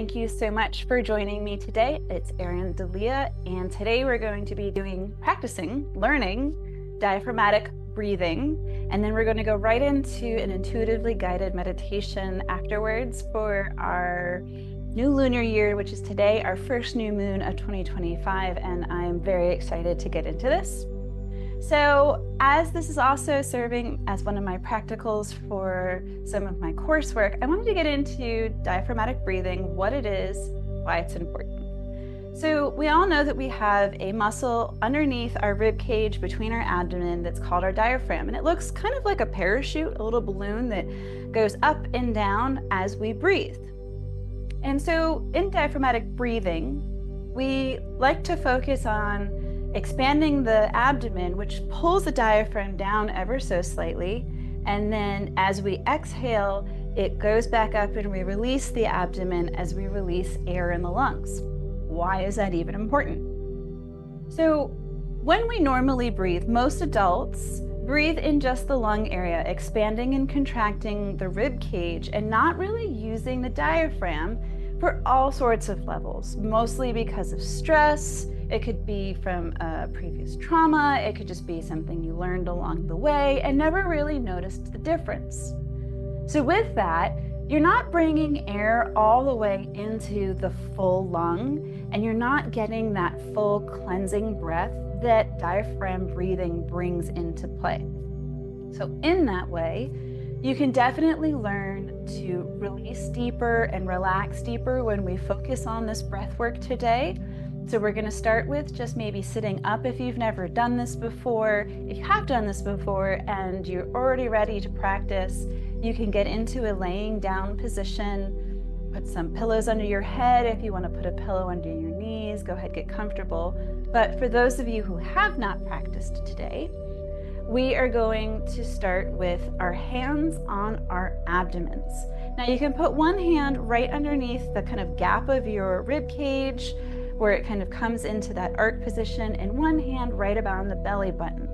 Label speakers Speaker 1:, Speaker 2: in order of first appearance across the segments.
Speaker 1: Thank you so much for joining me today. It's Erin Dalia, and today we're going to be learning diaphragmatic breathing, and then we're going to go right into an intuitively guided meditation afterwards for our new lunar year, which is today, our first new moon of 2025, and I'm very excited to get into this. So as this is also serving as one of my practicals for some of my coursework, I wanted to get into diaphragmatic breathing, what it is, why it's important. So we all know that we have a muscle underneath our rib cage between our abdomen that's called our diaphragm, and it looks kind of like a parachute, a little balloon that goes up and down as we breathe. And so in diaphragmatic breathing, we like to focus on expanding the abdomen, which pulls the diaphragm down ever so slightly. And then as we exhale, it goes back up and we release the abdomen as we release air in the lungs. Why is that even important? So when we normally breathe, most adults breathe in just the lung area, expanding and contracting the rib cage and not really using the diaphragm for all sorts of levels, mostly because of stress. It could be from a previous trauma. It could just be something you learned along the way and never really noticed the difference. So with that, you're not bringing air all the way into the full lung, and you're not getting that full cleansing breath that diaphragm breathing brings into play. So in that way, you can definitely learn to release deeper and relax deeper when we focus on this breath work today. So we're going to start with just maybe sitting up if you've never done this before. If you have done this before and you're already ready to practice, you can get into a laying down position. Put some pillows under your head. If you want to put a pillow under your knees, go ahead, get comfortable. But for those of you who have not practiced today, we are going to start with our hands on our abdomens. Now you can put one hand right underneath the kind of gap of your rib cage, where it kind of comes into that arc position, and one hand right about the belly button.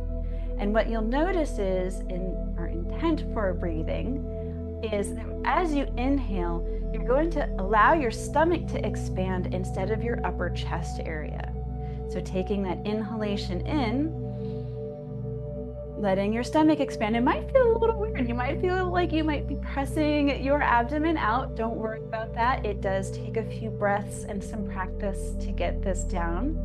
Speaker 1: And what you'll notice is in our intent for breathing is that as you inhale, you're going to allow your stomach to expand instead of your upper chest area. So taking that inhalation in, letting your stomach expand. It might feel a little weird. You might feel like you might be pressing your abdomen out. Don't worry about that. It does take a few breaths and some practice to get this down.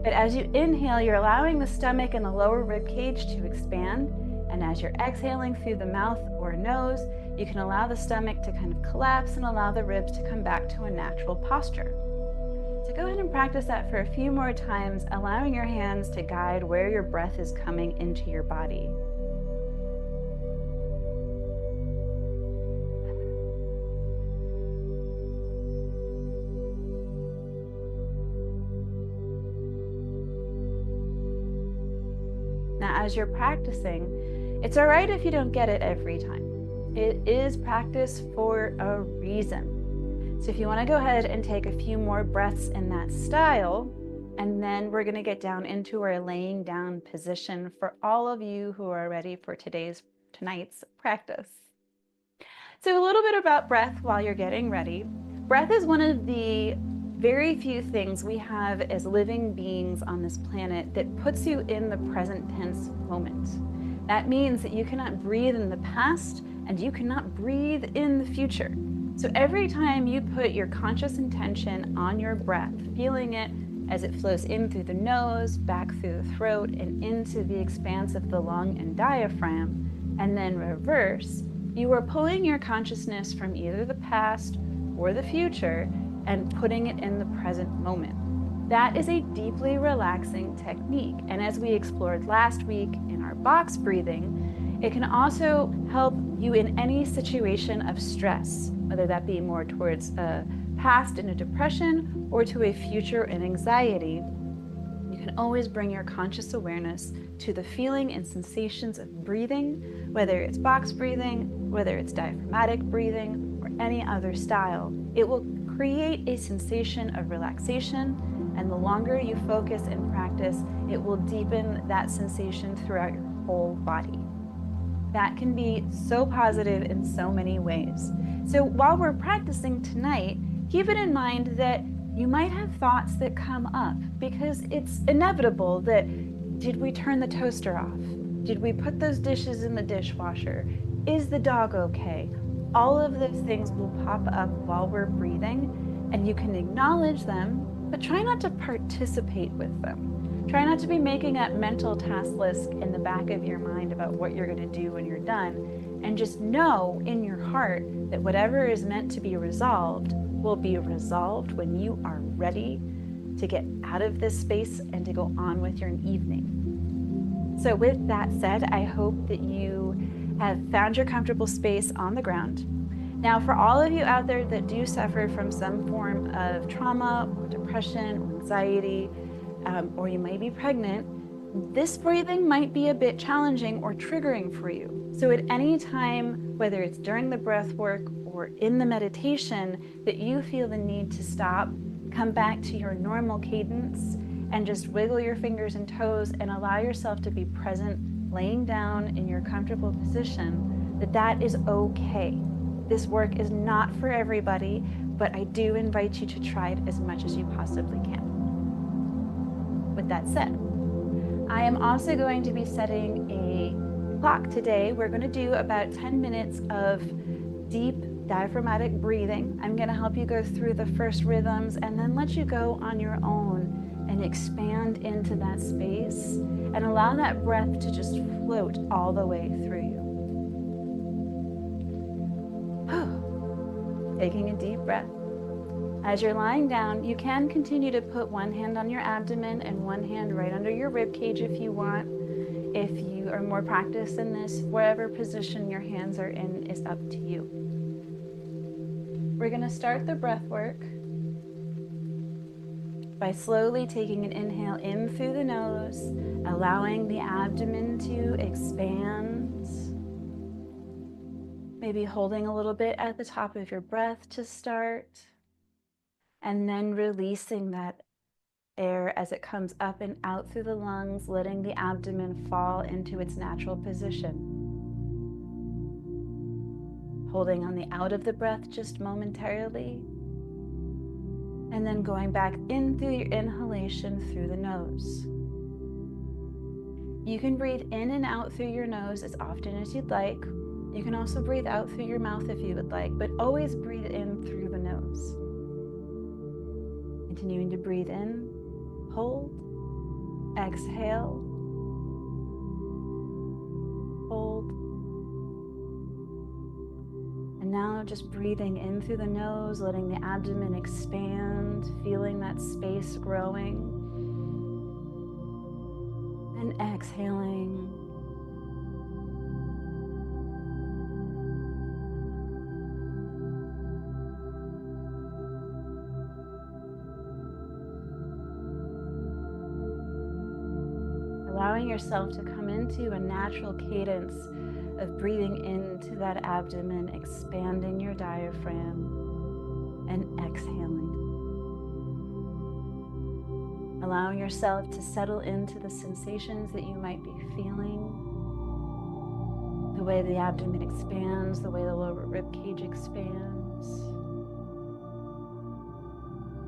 Speaker 1: But as you inhale, you're allowing the stomach and the lower rib cage to expand. And as you're exhaling through the mouth or nose, you can allow the stomach to kind of collapse and allow the ribs to come back to a natural posture. So go ahead and practice that for a few more times, allowing your hands to guide where your breath is coming into your body. Now, as you're practicing, it's all right if you don't get it every time. It is practice for a reason. So if you want to go ahead and take a few more breaths in that style, and then we're going to get down into our laying down position for all of you who are ready for tonight's practice. So a little bit about breath while you're getting ready. Breath is one of the very few things we have as living beings on this planet that puts you in the present tense moment. That means that you cannot breathe in the past and you cannot breathe in the future. So every time you put your conscious intention on your breath, feeling it as it flows in through the nose, back through the throat, and into the expanse of the lung and diaphragm, and then reverse, you are pulling your consciousness from either the past or the future and putting it in the present moment. That is a deeply relaxing technique. And as we explored last week in our box breathing, it can also help you in any situation of stress, whether that be more towards a past and a depression or to a future and anxiety. You can always bring your conscious awareness to the feeling and sensations of breathing, whether it's box breathing, whether it's diaphragmatic breathing, or any other style. It will create a sensation of relaxation, and the longer you focus and practice, it will deepen that sensation throughout your whole body. That can be so positive in so many ways. So while we're practicing tonight, keep it in mind that you might have thoughts that come up because it's inevitable that, did we turn the toaster off? Did we put those dishes in the dishwasher? Is the dog okay? All of those things will pop up while we're breathing, and you can acknowledge them, but try not to participate with them. Try not to be making that mental task list in the back of your mind about what you're going to do when you're done, and just know in your heart that whatever is meant to be resolved will be resolved when you are ready to get out of this space and to go on with your evening. So with that said, I hope that you have found your comfortable space on the ground. Now, for all of you out there that do suffer from some form of trauma or depression or anxiety, or you may be pregnant, this breathing might be a bit challenging or triggering for you. So at any time, whether it's during the breath work or in the meditation, that you feel the need to stop, come back to your normal cadence, and just wiggle your fingers and toes and allow yourself to be present, laying down in your comfortable position, that is okay. This work is not for everybody, but I do invite you to try it as much as you possibly can. With that said, I am also going to be setting a clock today. We're going to do about 10 minutes of deep diaphragmatic breathing. I'm going to help you go through the first rhythms and then let you go on your own and expand into that space and allow that breath to just float all the way through you. Taking a deep breath. As you're lying down, you can continue to put one hand on your abdomen and one hand right under your rib cage if you want. If you are more practiced in this, whatever position your hands are in is up to you. We're going to start the breath work by slowly taking an inhale in through the nose, allowing the abdomen to expand. Maybe holding a little bit at the top of your breath to start, and then releasing that air as it comes up and out through the lungs, letting the abdomen fall into its natural position. Holding on the out of the breath just momentarily, and then going back in through your inhalation through the nose. You can breathe in and out through your nose as often as you'd like. You can also breathe out through your mouth if you would like, but always breathe in through the nose. Continuing to breathe in, hold, exhale, hold. And now just breathing in through the nose, letting the abdomen expand, feeling that space growing. And exhaling. Allowing yourself to come into a natural cadence of breathing into that abdomen, expanding your diaphragm, and exhaling. Allowing yourself to settle into the sensations that you might be feeling, the way the abdomen expands, the way the lower rib cage expands.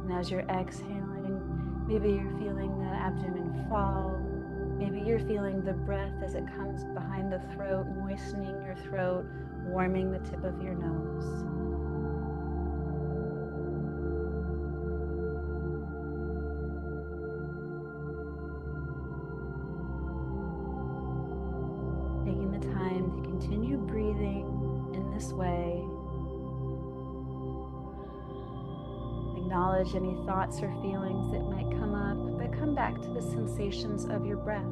Speaker 1: And as you're exhaling, maybe you're feeling the abdomen fall. Maybe you're feeling the breath as it comes behind the throat, moistening your throat, warming the tip of your nose. Taking the time to continue breathing in this way. Acknowledge any thoughts or feelings that might come up, but come back to the sensations of your breath.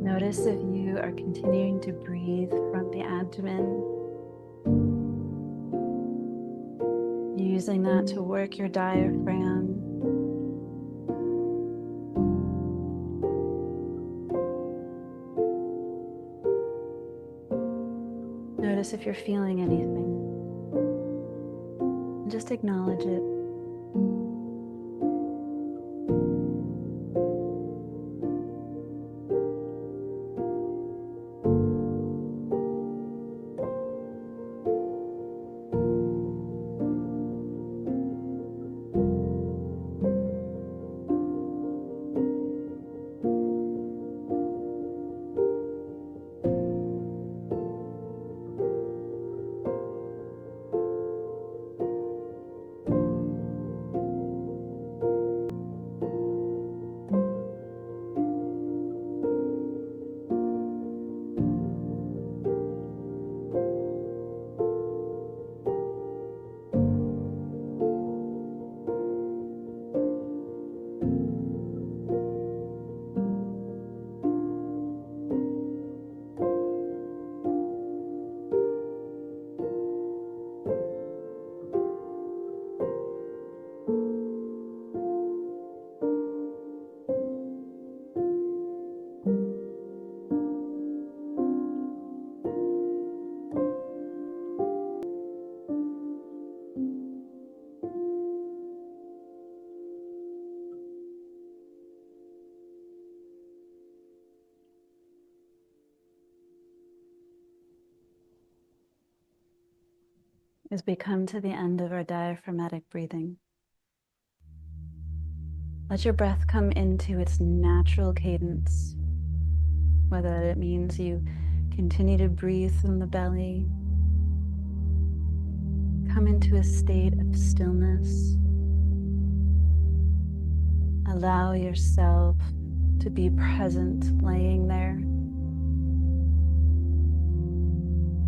Speaker 1: Notice if you are continuing to breathe from the abdomen, using that to work your diaphragm. Notice if you're feeling anything. And just acknowledge it. As we come to the end of our diaphragmatic breathing, let your breath come into its natural cadence, whether it means you continue to breathe from the belly, come into a state of stillness, allow yourself to be present laying there,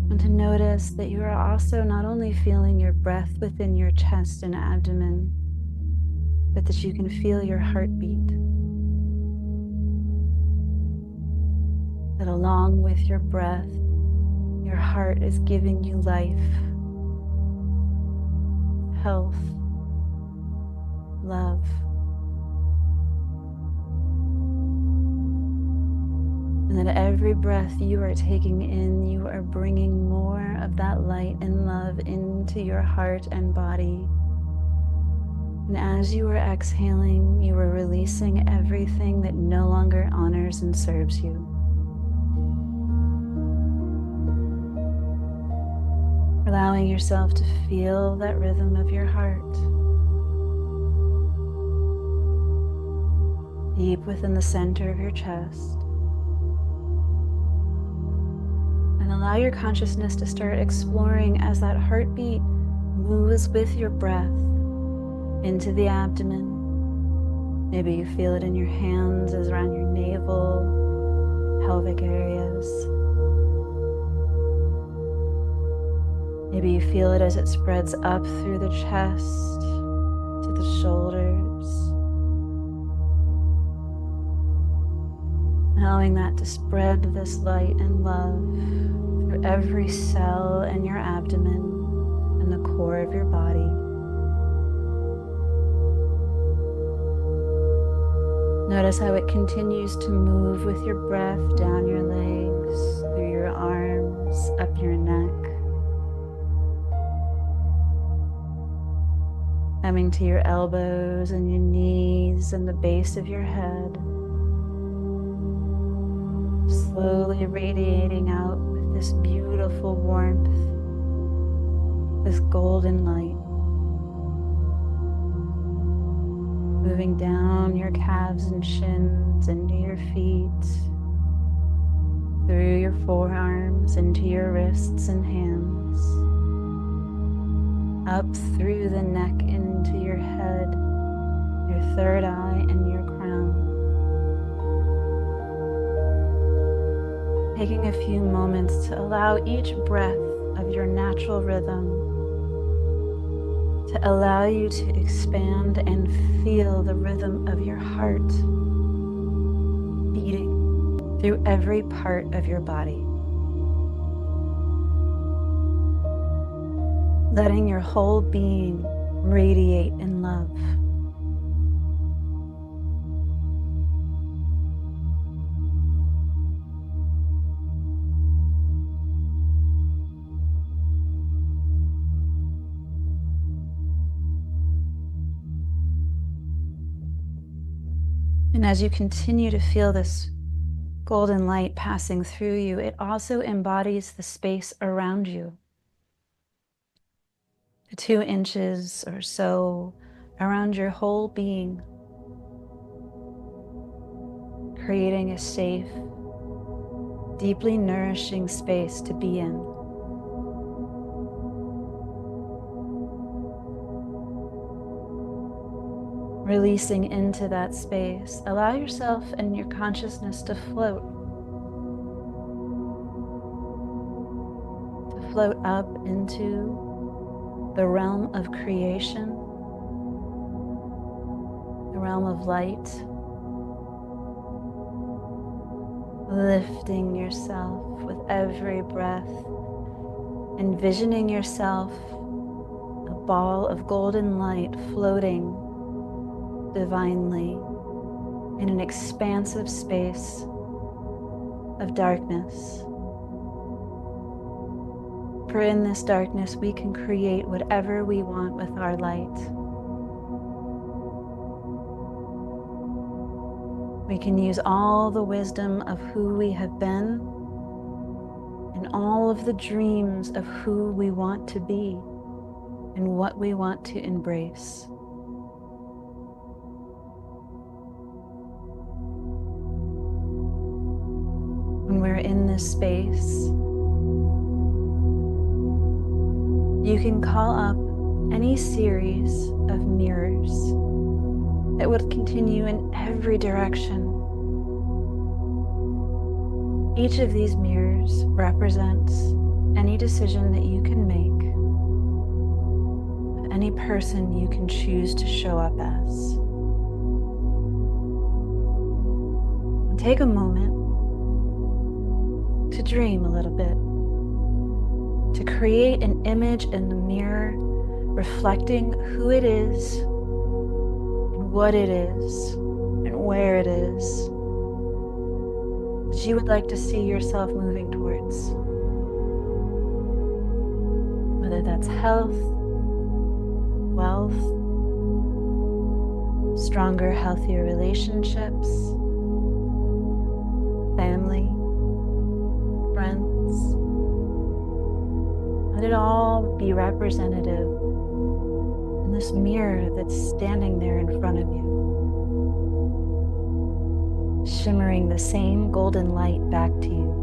Speaker 1: and to notice that you are also not only feeling your breath within your chest and abdomen, but that you can feel your heartbeat. That along with your breath, your heart is giving you life, health, love. And that every breath you are taking in, you are bringing more of that light and love into your heart and body. And as you are exhaling, you are releasing everything that no longer honors and serves you. Allowing yourself to feel that rhythm of your heart. deep within the center of your chest. And allow your consciousness to start exploring as that heartbeat moves with your breath into the abdomen. Maybe you feel it in your hands as around your navel, pelvic areas. Maybe you feel it as it spreads up through the chest to the shoulders. Allowing that to spread this light and love through every cell in your abdomen and the core of your body. Notice how it continues to move with your breath down your legs, through your arms, up your neck. Coming to your elbows and your knees and the base of your head. Slowly radiating out with this beautiful warmth, this golden light. Moving down your calves and shins into your feet, through your forearms, into your wrists and hands, up through the neck into your head, your third eye and your crown. Taking a few moments to allow each breath of your natural rhythm to allow you to expand and feel the rhythm of your heart beating through every part of your body. Letting your whole being radiate in love. And as you continue to feel this golden light passing through you, it also embodies the space around you. The 2 inches or so around your whole being, creating a safe, deeply nourishing space to be in. Releasing into that space, allow yourself and your consciousness to float. To float up into the realm of creation, the realm of light. Lifting yourself with every breath, envisioning yourself a ball of golden light floating divinely in an expansive space of darkness. For in this darkness, we can create whatever we want with our light. We can use all the wisdom of who we have been and all of the dreams of who we want to be and what we want to embrace. When we're in this space, you can call up any series of mirrors that would continue in every direction. Each of these mirrors represents any decision that you can make, any person you can choose to show up as. And take a moment to dream a little bit, to create an image in the mirror reflecting who it is, and what it is, and where it is that you would like to see yourself moving towards. Whether that's health, wealth, stronger, healthier relationships, family, friends. Let it all be representative in this mirror that's standing there in front of you. shimmering the same golden light back to you.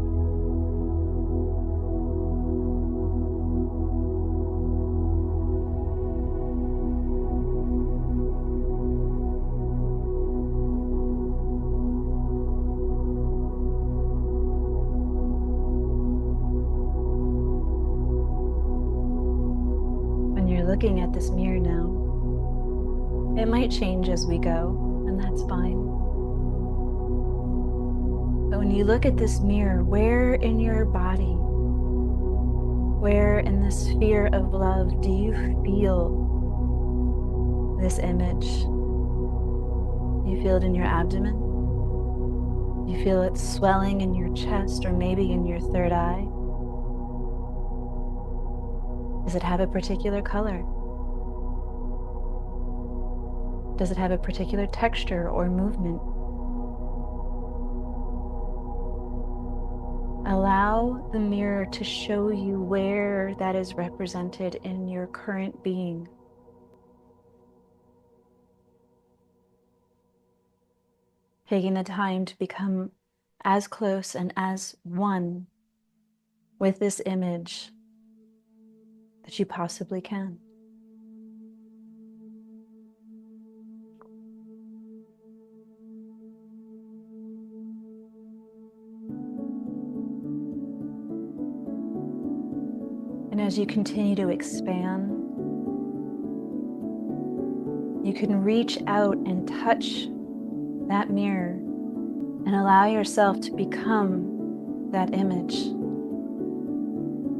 Speaker 1: When you're looking at this mirror now, it might change as we go, and that's fine. But when you look at this mirror, where in your body, where in the sphere of love do you feel this image? You feel it in your abdomen? You feel it swelling in your chest or maybe in your third eye? Does it have a particular color? Does it have a particular texture or movement? Allow the mirror to show you where that is represented in your current being. Taking the time to become as close and as one with this image that you possibly can. And as you continue to expand, you can reach out and touch that mirror and allow yourself to become that image,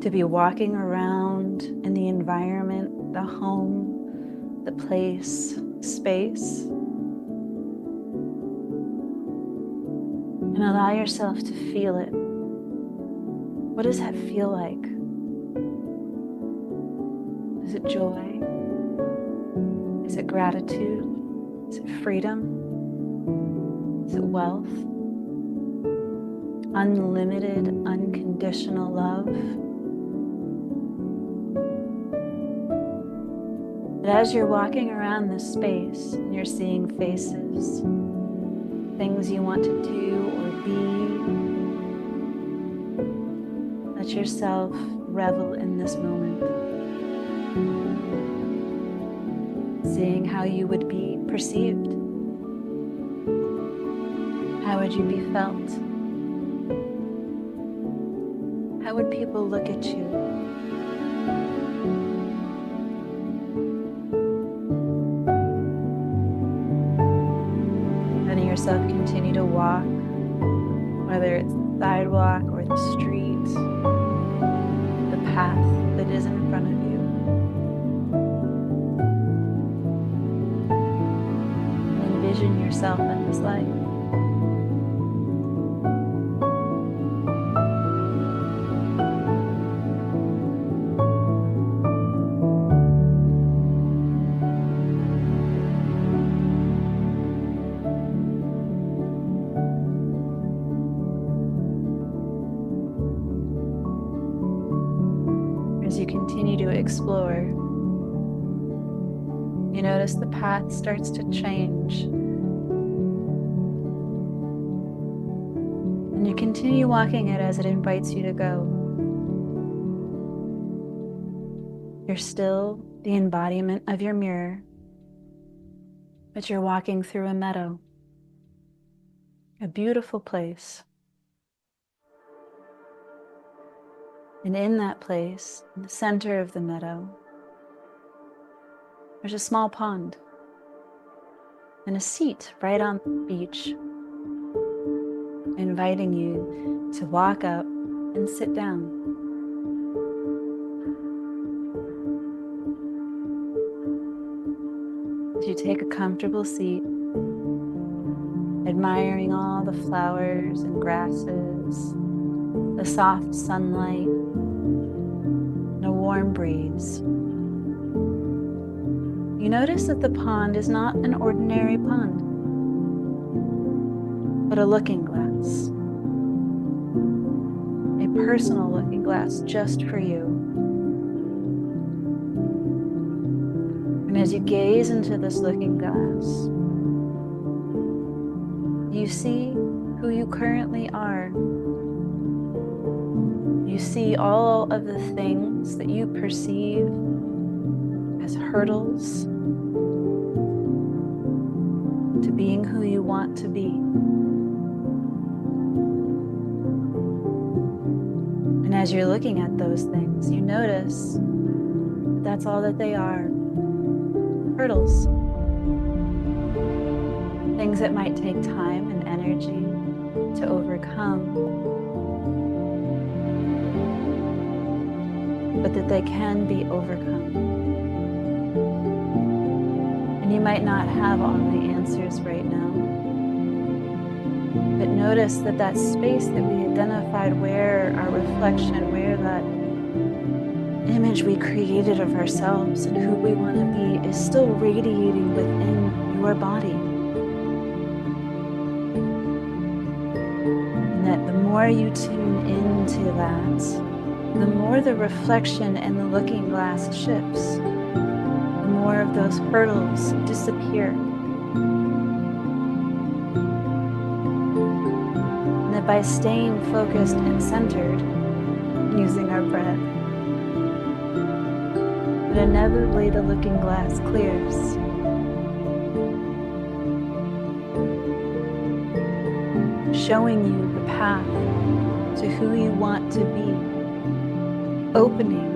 Speaker 1: to be walking around in the environment, the home, the place, space, and allow yourself to feel it. What does that feel like? Is it joy? Is it gratitude? Is it freedom? Is it wealth? Unlimited, unconditional love? But as you're walking around this space and you're seeing faces, things you want to do or be, let yourself revel in this moment. Seeing how you would be perceived. How would you be felt? How would people look at you? Letting yourself continue to walk, whether it's the sidewalk or the street, the path that is in front of you. Envision yourself in this light. As you continue to explore, you notice the path starts to change. And you continue walking it as it invites you to go. You're still the embodiment of your mirror, but you're walking through a meadow, a beautiful place. And in that place, in the center of the meadow, there's a small pond and a seat right on the beach, inviting you to walk up and sit down. As you take a comfortable seat, admiring all the flowers and grasses, the soft sunlight, and a warm breeze. You notice that the pond is not an ordinary pond, but a looking glass. A personal looking glass just for you. And as you gaze into this looking glass, you see who you currently are. You see all of the things that you perceive as hurdles to being who you want to be. And as you're looking at those things, you notice that that's all that they are. Hurdles. Things that might take time and energy to overcome, but that they can be overcome. And you might not have all the answers right now, but notice that that space that we identified, where our reflection, where that image we created of ourselves and who we want to be, is still radiating within your body. And that the more you tune into that, the more the reflection and the looking glass shifts, the more of those hurdles disappear. And that by staying focused and centered, using our breath, that inevitably the looking glass clears. Showing you the path to who you want to be, opening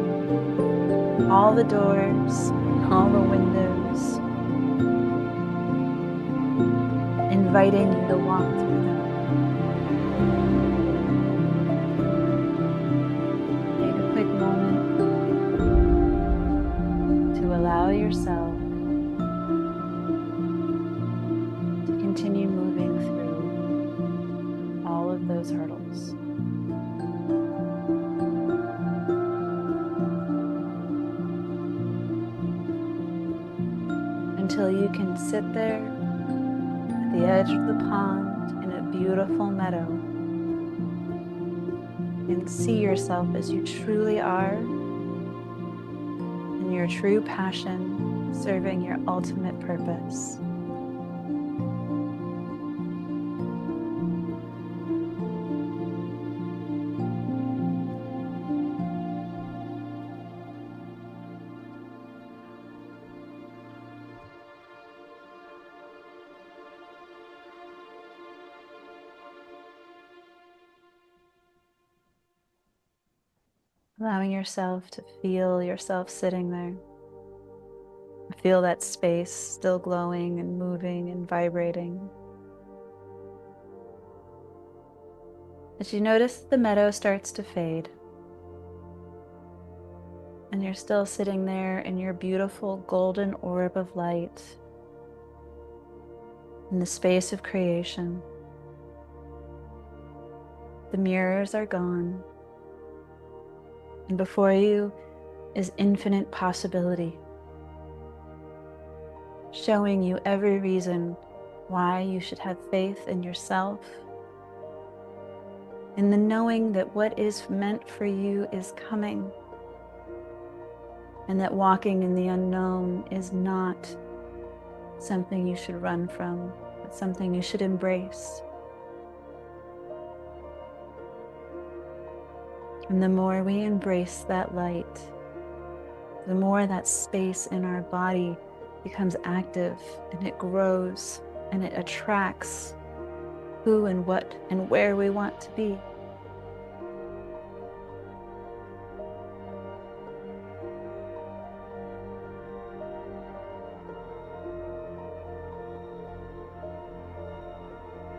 Speaker 1: all the doors, all the windows, inviting you to walk through them. Take a quick moment to allow yourself to continue moving through all of those hurdles. Until you can sit there at the edge of the pond in a beautiful meadow and see yourself as you truly are, in your true passion, serving your ultimate purpose. Allowing yourself to feel yourself sitting there. Feel that space still glowing and moving and vibrating. As you notice the meadow starts to fade, and you're still sitting there in your beautiful golden orb of light in the space of creation. The mirrors are gone, and before you is infinite possibility, showing you every reason why you should have faith in yourself, in the knowing that what is meant for you is coming, and that walking in the unknown is not something you should run from, but something you should embrace. And the more we embrace that light, the more that space in our body becomes active, and it grows and it attracts who and what and where we want to be.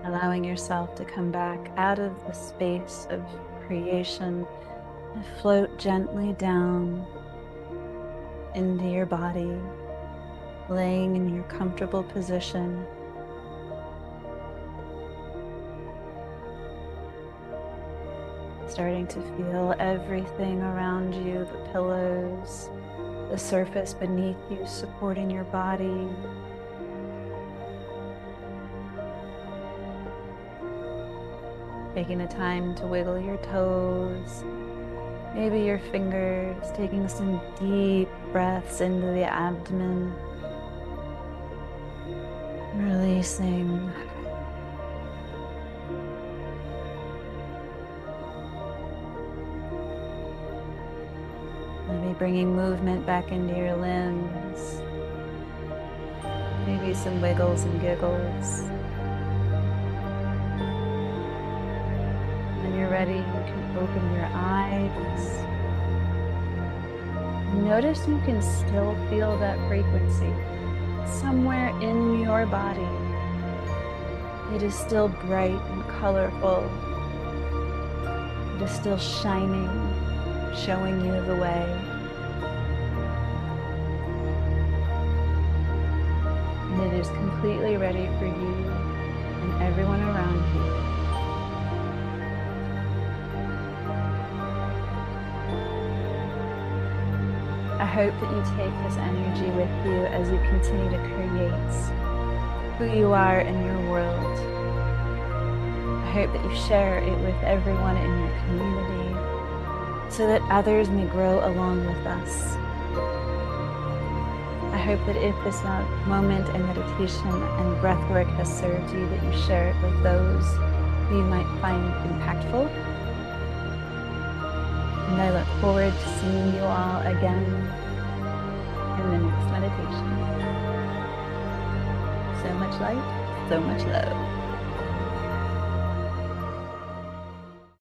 Speaker 1: Allowing yourself to come back out of the space of creation and float gently down into your body, laying in your comfortable position. Starting to feel everything around you, the pillows, the surface beneath you supporting your body. Taking the time to wiggle your toes, maybe your fingers, taking some deep breaths into the abdomen, releasing. Maybe bringing movement back into your limbs. Maybe some wiggles and giggles. When you're ready, you can open your eyes. Notice you can still feel that frequency somewhere in your body. It is still bright and colorful. It is still shining, showing you the way. And it is completely ready for you and everyone around you. I hope that you take this energy with you as you continue to create who you are in your world. I hope that you share it with everyone in your community so that others may grow along with us. I hope that if this moment in meditation and breathwork has served you, that you share it with those who you might find impactful. And I look forward to seeing you all again in the next meditation. So much light, so much love.